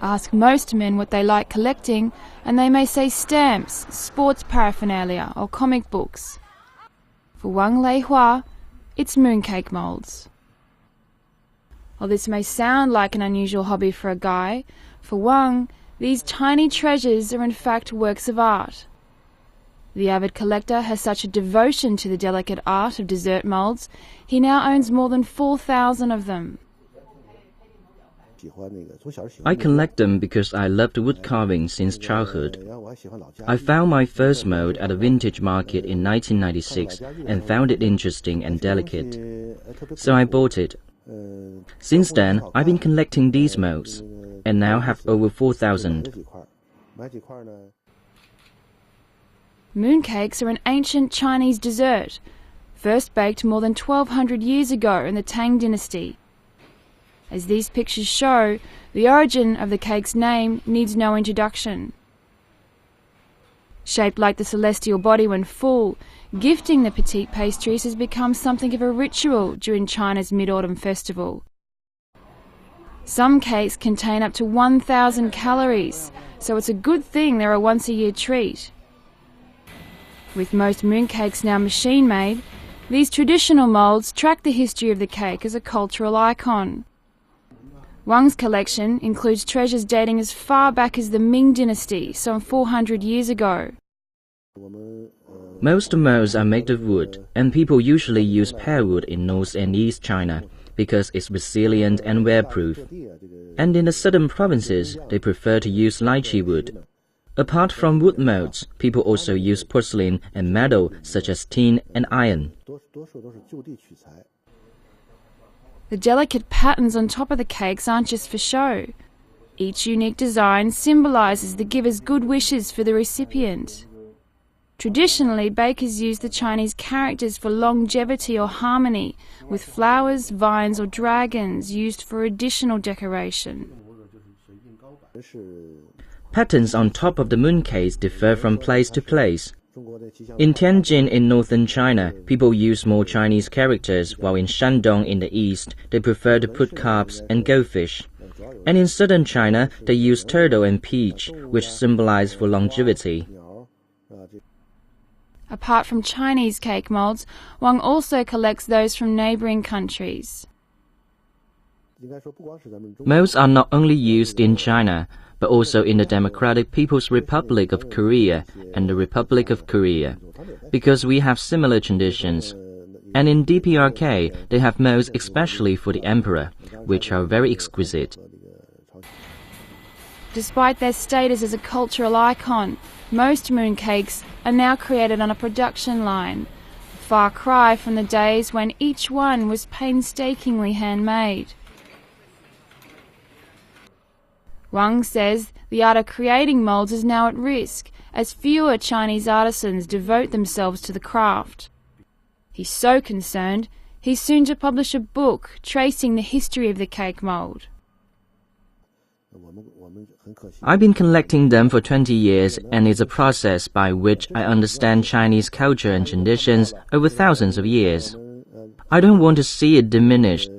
Ask most men what they like collecting, and they may say stamps, sports paraphernalia, or comic books. For Wang Leihua, it's mooncake moulds. While this may sound like an unusual hobby for a guy, for Wang, these tiny treasures are in fact works of art. The avid collector has such a devotion to the delicate art of dessert moulds, he now owns more than 4,000 of them. I collect them because I loved wood carving since childhood. I found my first mold at a vintage market in 1996 and found it interesting and delicate. So I bought it. Since then, I've been collecting these molds, and now have over 4,000. Mooncakes are an ancient Chinese dessert, first baked more than 1,200 years ago in the Tang dynasty. As these pictures show, the origin of the cake's name needs no introduction. Shaped like the celestial body when full, gifting the petite pastries has become something of a ritual during China's Mid-Autumn Festival. Some cakes contain up to 1,000 calories, so it's a good thing they're a once-a-year treat. With most mooncakes now machine-made, these traditional moulds track the history of the cake as a cultural icon. Wang's collection includes treasures dating as far back as the Ming dynasty, some 400 years ago. Most molds are made of wood, and people usually use pear wood in North and East China because it's resilient and wear-proof. And in the southern provinces, they prefer to use lychee wood. Apart from wood molds, people also use porcelain and metal such as tin and iron. The delicate patterns on top of the cakes aren't just for show. Each unique design symbolizes the giver's good wishes for the recipient. Traditionally, bakers use the Chinese characters for longevity or harmony, with flowers, vines or dragons used for additional decoration. Patterns on top of the mooncakes differ from place to place. In Tianjin in northern China, people use more Chinese characters, while in Shandong in the east, they prefer to put carps and goldfish. And in southern China, they use turtle and peach, which symbolize for longevity. Apart from Chinese cake molds, Wang also collects those from neighboring countries. Molds are not only used in China, but also in the Democratic People's Republic of Korea and the Republic of Korea, because we have similar traditions. And in DPRK, they have molds especially for the emperor, which are very exquisite. Despite their status as a cultural icon, most mooncakes are now created on a production line, a far cry from the days when each one was painstakingly handmade. Wang says the art of creating molds is now at risk, as fewer Chinese artisans devote themselves to the craft. He's so concerned, he's soon to publish a book tracing the history of the cake mold. I've been collecting them for 20 years, and it's a process by which I understand Chinese culture and traditions over thousands of years. I don't want to see it diminished.